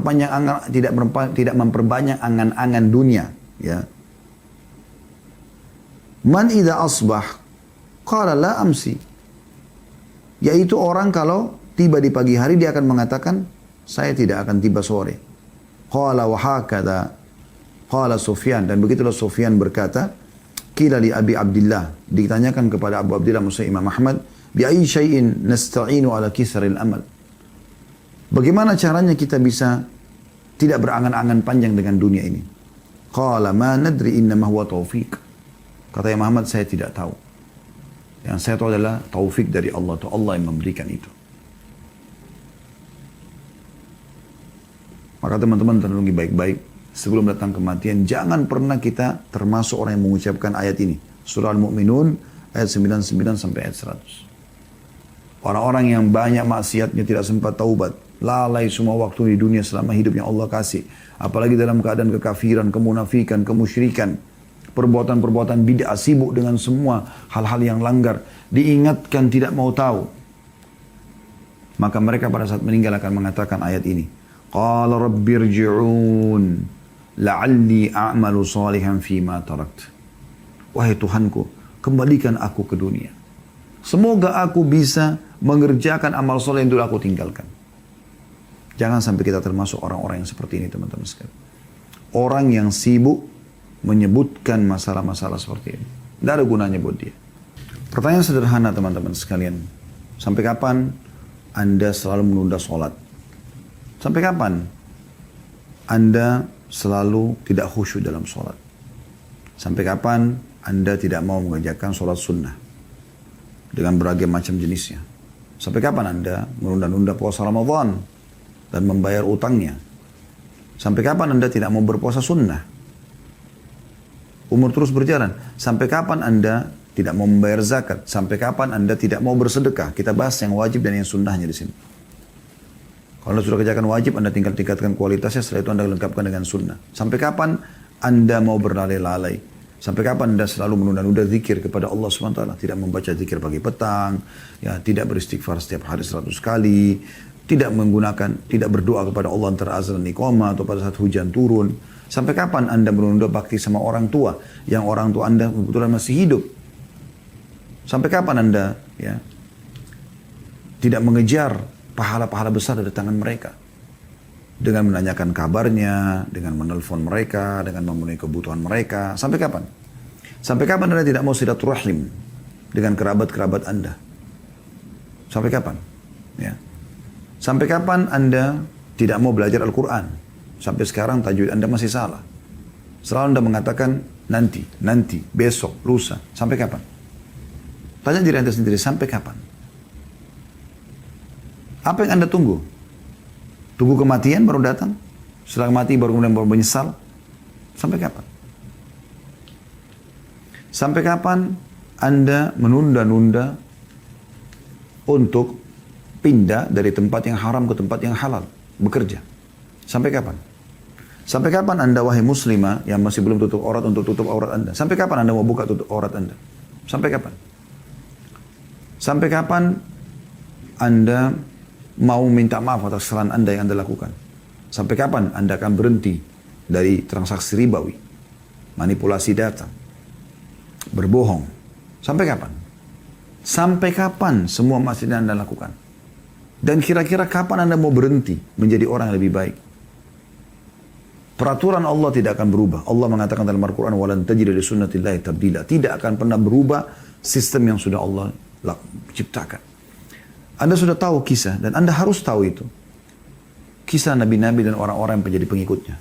memperbanyak angan-angan dunia, ya. Man idza asbah qala la amsi. Yaitu orang kalau tiba di pagi hari dia akan mengatakan saya tidak akan tiba sore. Qala wa hakadha qala Sufyan, dan begitulah Sufyan berkata, qila li Abi Abdullah, ditanyakan kepada Abu Abdullah Musa Imam Ahmad, bi ayyi syai'in nasta'inu ala kisaril amal. Bagaimana caranya kita bisa tidak berangan-angan panjang dengan dunia ini? Qala ma nadri innama huwa taufiq. Kata Imam Ahmad, saya tidak tahu. Yang saya tahu adalah taufik dari Allah. Itu Allah yang memberikan itu. Maka teman-teman renungi baik-baik. Sebelum datang kematian, jangan pernah kita termasuk orang yang mengucapkan ayat ini. Surah Al-Mu'minun ayat 99 sampai ayat 100. Orang-orang yang banyak maksiatnya tidak sempat taubat. Lalai semua waktu di dunia selama hidup yang Allah kasih. Apalagi dalam keadaan kekafiran, kemunafikan, kemusyrikan. Perbuatan-perbuatan bid'ah, sibuk dengan semua hal-hal yang langgar. Diingatkan tidak mau tahu. Maka mereka pada saat meninggal akan mengatakan ayat ini. Qala rabbirji'un la'alli a'malu salihan fima tarakt. Wahai Tuhanku, kembalikan aku ke dunia. Semoga aku bisa mengerjakan amal soleh yang dulu aku tinggalkan. Jangan sampai kita termasuk orang-orang yang seperti ini teman-teman sekalian. Orang yang sibuk menyebutkan masalah-masalah seperti ini. Tidak ada gunanya buat dia. Pertanyaan sederhana teman-teman sekalian. Sampai kapan Anda selalu menunda sholat? Sampai kapan Anda selalu tidak khusyuk dalam sholat? Sampai kapan Anda tidak mau mengerjakan sholat sunnah dengan berbagai macam jenisnya? Sampai kapan Anda menunda-nunda puasa Ramadan dan membayar utangnya? Sampai kapan Anda tidak mau berpuasa sunnah? Umur terus berjalan. Sampai kapan Anda tidak mau membayar zakat? Sampai kapan Anda tidak mau bersedekah? Kita bahas yang wajib dan yang sunnahnya di sini. Kalau Anda sudah kerjakan wajib, Anda tinggal tingkatkan kualitasnya, setelah itu Anda lengkapkan dengan sunnah. Sampai kapan Anda mau berlalai-lalai? Sampai kapan Anda selalu menunda-nunda zikir kepada Allah SWT? Tidak membaca zikir pagi petang, ya, tidak beristighfar setiap hari 100 kali, tidak berdoa kepada Allah antara azan dan iqamah atau pada saat hujan turun. Sampai kapan Anda menunda bakti sama orang tua yang orang tua Anda kebetulan masih hidup? Sampai kapan Anda tidak mengejar pahala-pahala besar dari tangan mereka? Dengan menanyakan kabarnya, dengan menelpon mereka, dengan memenuhi kebutuhan mereka. Sampai kapan? Sampai kapan Anda tidak mau silaturahim dengan kerabat-kerabat Anda? Sampai kapan? Ya. Sampai kapan Anda tidak mau belajar Al-Quran? Sampai sekarang tajwid Anda masih salah. Selalu Anda mengatakan nanti, besok, lusa. Sampai kapan? Tanya diri Anda sendiri, sampai kapan? Apa yang Anda tunggu? Tunggu kematian baru datang? Setelah mati baru kemudian baru menyesal? Sampai kapan? Sampai kapan Anda menunda-nunda untuk pindah dari tempat yang haram ke tempat yang halal, bekerja? Sampai kapan? Sampai kapan Anda, wahai muslimah yang masih belum tutup aurat, untuk tutup aurat Anda? Sampai kapan Anda mau buka tutup aurat Anda? Sampai kapan? Sampai kapan Anda mau minta maaf atas kesalahan Anda yang Anda lakukan? Sampai kapan Anda akan berhenti dari transaksi ribawi, manipulasi data, berbohong? Sampai kapan? Sampai kapan semua masih Anda lakukan? Dan kira-kira kapan Anda mau berhenti menjadi orang yang lebih baik? Peraturan Allah tidak akan berubah. Allah mengatakan dalam Al-Quran, وَلَنْ تَجِدَ لِسُنَّةِ اللَّهِ تَبْدِيلًا. Tidak akan pernah berubah sistem yang sudah Allah ciptakan. Anda sudah tahu kisah, dan Anda harus tahu itu. Kisah Nabi-Nabi dan orang-orang yang menjadi pengikutnya.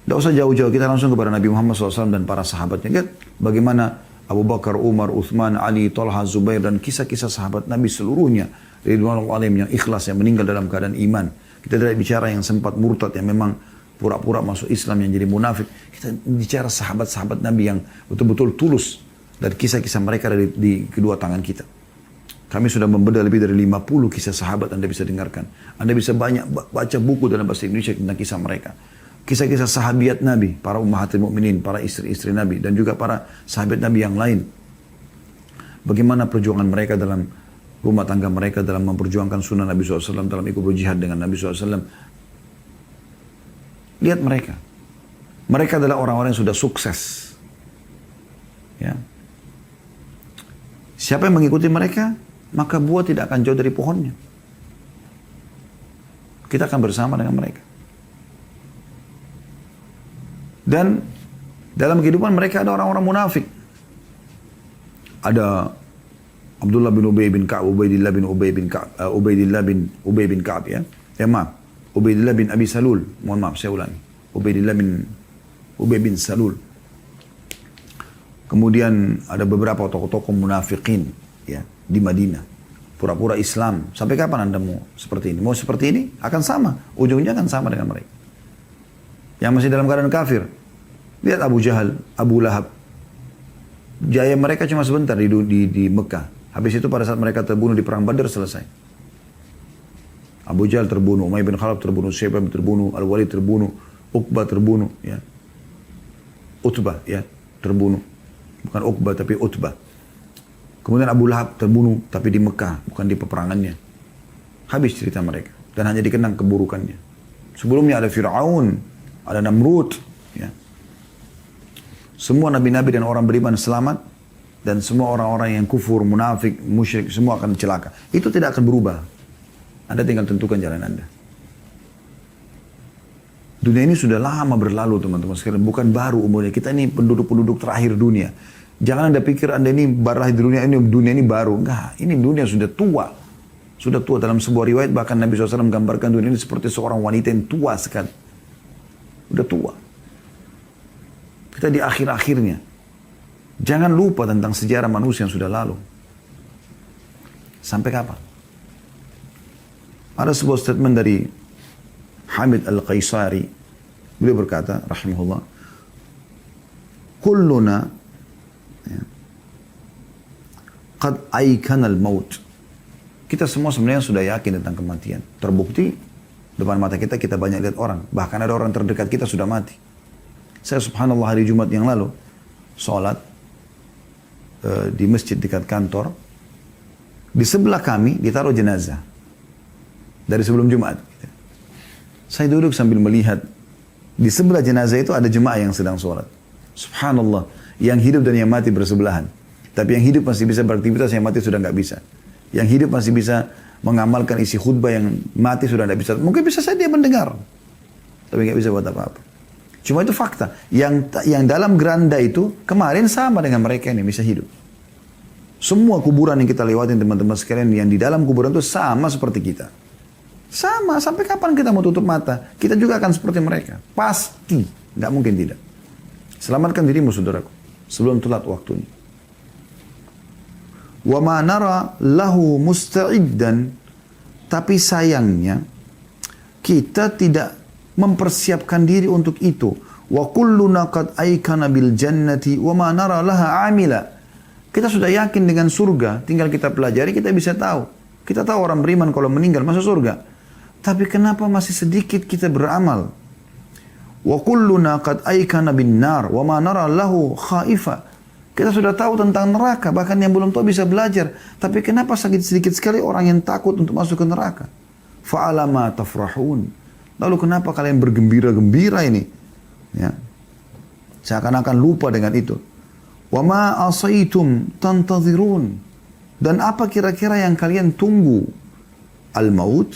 Tidak usah jauh-jauh, kita langsung kepada Nabi Muhammad SAW dan para sahabatnya. Lihat bagaimana Abu Bakar, Umar, Uthman, Ali, Talha, Zubair, dan kisah-kisah sahabat Nabi seluruhnya, ridwanul alim, yang ikhlas, yang meninggal dalam keadaan iman. Kita tidak bicara yang sempat murtad, yang memang pura-pura masuk Islam, yang jadi munafik. Kita bicara sahabat-sahabat Nabi yang betul-betul tulus, dan kisah-kisah mereka di kedua tangan kita. Kami sudah membedah lebih dari 50 kisah sahabat, Anda bisa dengarkan. Anda bisa banyak baca buku dalam bahasa Indonesia tentang kisah mereka. Kisah-kisah sahabiat Nabi, para ummahatil mukminin, para istri-istri Nabi, dan juga para sahabat Nabi yang lain. Bagaimana perjuangan mereka dalam rumah tangga mereka, dalam memperjuangkan sunnah Nabi SAW, dalam ikut berjihad dengan Nabi SAW. Lihat mereka. Mereka adalah orang-orang yang sudah sukses. Ya. Siapa yang mengikuti mereka, maka buah tidak akan jauh dari pohonnya. Kita akan bersama dengan mereka. Dan dalam kehidupan mereka ada orang-orang munafik. Ada Abdullah bin Ubay bin Ka'ab, Ubaidillah bin Ubay bin Ka'ab, Ubaidillah bin Ubay bin Ka'ab, ya. Maaf, Ubaidillah bin Abi Salul. Mohon maaf, saya ulangi. Ubaidillah bin Ubay bin Salul. Kemudian ada beberapa tokoh-tokoh munafikin, ya, di Madinah. Pura-pura Islam. Sampai kapan Anda mau seperti ini? Mau seperti ini? Akan sama. Ujungnya akan sama dengan mereka. Yang masih dalam keadaan kafir. Lihat Abu Jahal, Abu Lahab. Jaya mereka cuma sebentar di Mekah. Habis itu pada saat mereka terbunuh di perang Badar, selesai. Abu Jahal terbunuh, Umayyah bin Khalaf terbunuh, Syaibah terbunuh, Al-Walid terbunuh, Uqbah terbunuh, ya. Utbah, ya, terbunuh. Bukan Uqbah tapi Utbah. Kemudian Abu Lahab terbunuh tapi di Mekah, bukan di peperangannya. Habis cerita mereka dan hanya dikenang keburukannya. Sebelumnya ada Fir'aun, ada Namrud, ya. Semua nabi-nabi dan orang beriman selamat, dan semua orang-orang yang kufur, munafik, musyrik, semua akan celaka. Itu tidak akan berubah. Anda tinggal tentukan jalan Anda. Dunia ini sudah lama berlalu, teman-teman sekalian. Bukan baru umurnya. Kita ini penduduk-penduduk terakhir dunia. Jangan Anda pikir Anda ini lahir di dunia ini baru. Enggak, ini dunia sudah tua. Sudah tua. Dalam sebuah riwayat bahkan Nabi SAW menggambarkan dunia ini seperti seorang wanita yang tua sekali. Udah tua. Kita di akhir-akhirnya. Jangan lupa tentang sejarah manusia yang sudah lalu. Sampai kapan? Ada sebuah statement dari Hamid Al-Qaisari. Beliau berkata, rahimahullah, kulluna qad aikana al-maut. Kita semua sebenarnya sudah yakin tentang kematian. Terbukti depan mata kita, kita banyak lihat orang. Bahkan ada orang terdekat kita sudah mati. Saya subhanallah hari Jumat yang lalu, sholat di masjid dekat kantor. Di sebelah kami ditaruh jenazah. Dari sebelum Jumat. Saya duduk sambil melihat. Di sebelah jenazah itu ada jemaah yang sedang sholat. Subhanallah. Yang hidup dan yang mati bersebelahan. Tapi yang hidup masih bisa beraktivitas, yang mati sudah nggak bisa. Yang hidup masih bisa mengamalkan isi khutbah, yang mati sudah nggak bisa. Mungkin bisa saja dia mendengar. Tapi nggak bisa buat apa-apa. Cuma itu fakta. Yang dalam geranda itu kemarin sama dengan mereka ini bisa hidup. Semua kuburan yang kita lewatin teman-teman sekalian, yang di dalam kuburan itu sama seperti kita. Sama, sampai kapan kita mau tutup mata? Kita juga akan seperti mereka. Pasti. Nggak mungkin tidak. Selamatkan dirimu saudaraku. Sebelum telat waktunya. Wa ma nara lahu musta'iddan. Tapi sayangnya, kita tidak mempersiapkan diri untuk itu. Wa kulluna qad aikana bil jannati wa ma nara laha amila. Kita sudah yakin dengan surga, tinggal kita pelajari, kita bisa tahu. Kita tahu orang beriman kalau meninggal masuk surga. Tapi kenapa masih sedikit kita beramal? Wa kulluna qad aikana bin nar wa ma nara lahu khaifa. Kita sudah tahu tentang neraka, bahkan yang belum tahu bisa belajar. Tapi kenapa sedikit sekali orang yang takut untuk masuk ke neraka? Fa'ala ma tafrahun. Lalu kenapa kalian bergembira-gembira ini? Ya. Seakan-akan lupa dengan itu. Wa ma asaitum tantazirun. Dan apa kira-kira yang kalian tunggu? Al-maut,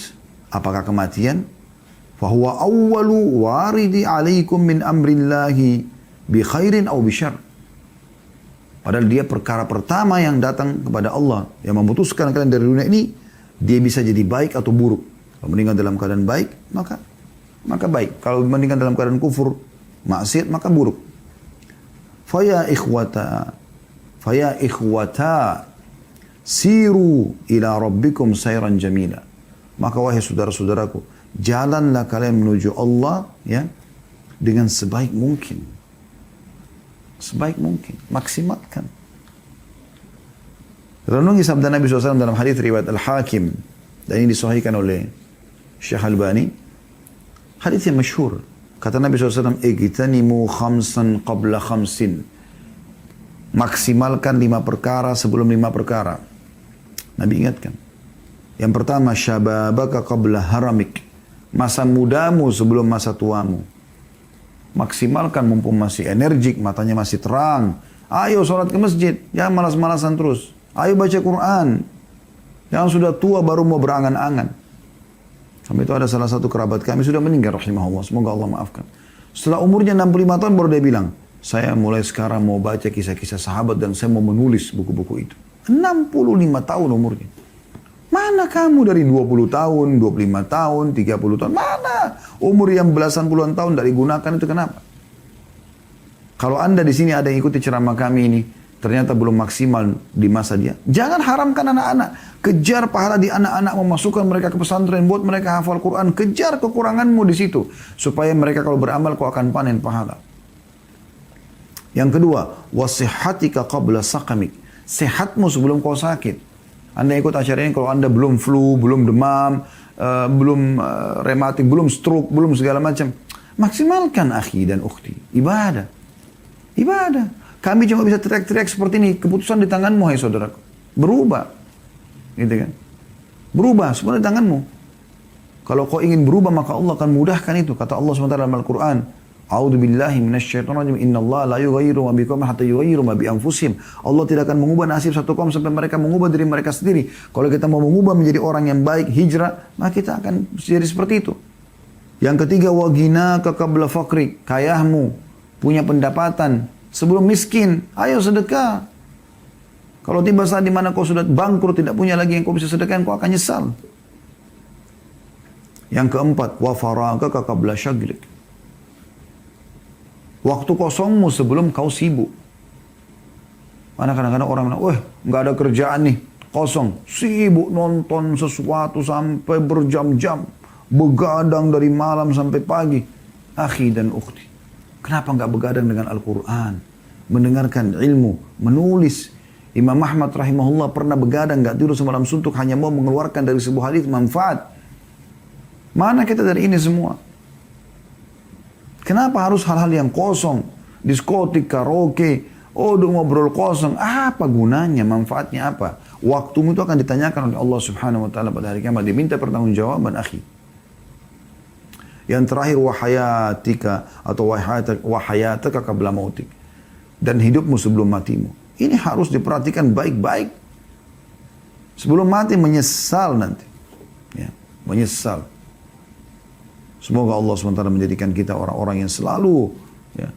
apakah kematian? Fahuwa awwalu waridi alaikum min amrillahi bi khairin aw bi syarr. Padahal dia perkara pertama yang datang kepada Allah, yang memutuskan kalian dari dunia ini, dia bisa jadi baik atau buruk. Kalau meninggal dalam keadaan baik, maka baik. Kalau meninggal dalam keadaan kufur, maksiat, maka buruk. Faya ikhwata siru ila rabbikum sayran jamila. Maka wahai saudara-saudaraku, jalanlah kalian menuju Allah ya dengan sebaik mungkin. Sebaik mungkin, maksimalkan. Renungi sabda Nabi SAW dalam hadis riwayat Al-Hakim, dan ini disahihkan oleh Syekh Albani. Hadis yang masyhur. Kata Nabi SAW, "Igtanimu khamsan qabla khamsin." Maksimalkan 5 perkara sebelum 5 perkara. Nabi ingatkan. Yang pertama, syababaka qabla haramik. Masa mudamu sebelum masa tuamu. Maksimalkan mumpung masih energik, matanya masih terang. Ayo sholat ke masjid, jangan malas-malasan terus. Ayo baca Quran. Jangan sudah tua baru mau berangan-angan. Sampai itu ada salah satu kerabat kami sudah meninggal rahimahullah. Semoga Allah maafkan. Setelah umurnya 65 tahun baru dia bilang, saya mulai sekarang mau baca kisah-kisah sahabat dan saya mau menulis buku-buku itu. 65 tahun umurnya. Mana kamu dari 20 tahun, 25 tahun, 30 tahun? Mana? Umur yang belasan puluhan tahun tidak digunakan itu kenapa? Kalau Anda di sini ada yang ikuti ceramah kami ini, ternyata belum maksimal di masa dia. Jangan haramkan anak-anak. Kejar pahala di anak-anak, memasukkan mereka ke pesantren, buat mereka hafal Quran. Kejar kekuranganmu di situ. Supaya mereka kalau beramal kau akan panen pahala. Yang kedua, wasihatika qabla saqamik. Sehatmu sebelum kau sakit. Anda ikut acara ini kalau Anda belum flu, belum demam, belum rematik, belum stroke, belum segala macam. Maksimalkan akhi dan ukhti. Ibadah. Ibadah. Kami cuma bisa teriak-teriak seperti ini. Keputusan di tanganmu, hai saudaraku. Berubah. Gitu kan. Berubah, semua di tanganmu. Kalau kau ingin berubah, maka Allah akan mudahkan itu. Kata Allah SWT dalam Al-Quran. A'udzu billahi minasyaitonir rajim. Innallaha la yughayyiru ma biqaumin hatta yughayyiru ma bi anfusihim. Allah tidak akan mengubah nasib satu kaum sampai mereka mengubah diri mereka sendiri. Kalau kita mau mengubah menjadi orang yang baik, hijrah, maka kita akan jadi seperti itu. Yang ketiga, wagina qabla faqri. Kayahmu, punya pendapatan sebelum miskin. Ayo sedekah. Kalau tiba saat di mana kau sudah bangkrut, tidak punya lagi yang kau bisa sedekahkan, kau akan nyesal. Yang keempat, wa faragaka qabla syaglik. Waktu kosongmu sebelum kau sibuk. Mana kadang-kadang orang bilang, wah nggak ada kerjaan nih, kosong. Sibuk nonton sesuatu sampai berjam-jam. Begadang dari malam sampai pagi. Akhi dan ukhti, kenapa nggak begadang dengan Al-Quran? Mendengarkan ilmu, menulis. Imam Ahmad rahimahullah pernah begadang, nggak tidur semalam suntuk, hanya mau mengeluarkan dari sebuah hadis manfaat. Mana kita dari ini semua? Kenapa harus hal-hal yang kosong? Diskotik, karaoke, udah ngobrol kosong. Apa gunanya? Manfaatnya apa? Waktumu itu akan ditanyakan oleh Allah subhanahu wa ta'ala pada hari kiamat. Diminta pertanggungjawaban, akhi. Yang terakhir, wahayatika atau wahayataka qabla mautik. Dan hidupmu sebelum matimu. Ini harus diperhatikan baik-baik. Sebelum mati menyesal nanti. Ya, menyesal. Semoga Allah SWT menjadikan kita orang-orang yang selalu ya,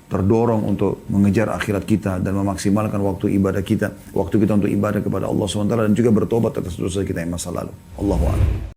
terdorong untuk mengejar akhirat kita dan memaksimalkan waktu ibadah kita, waktu kita untuk ibadah kepada Allah SWT dan juga bertobat atas dosa kita yang masa lalu. Allahu a'lam.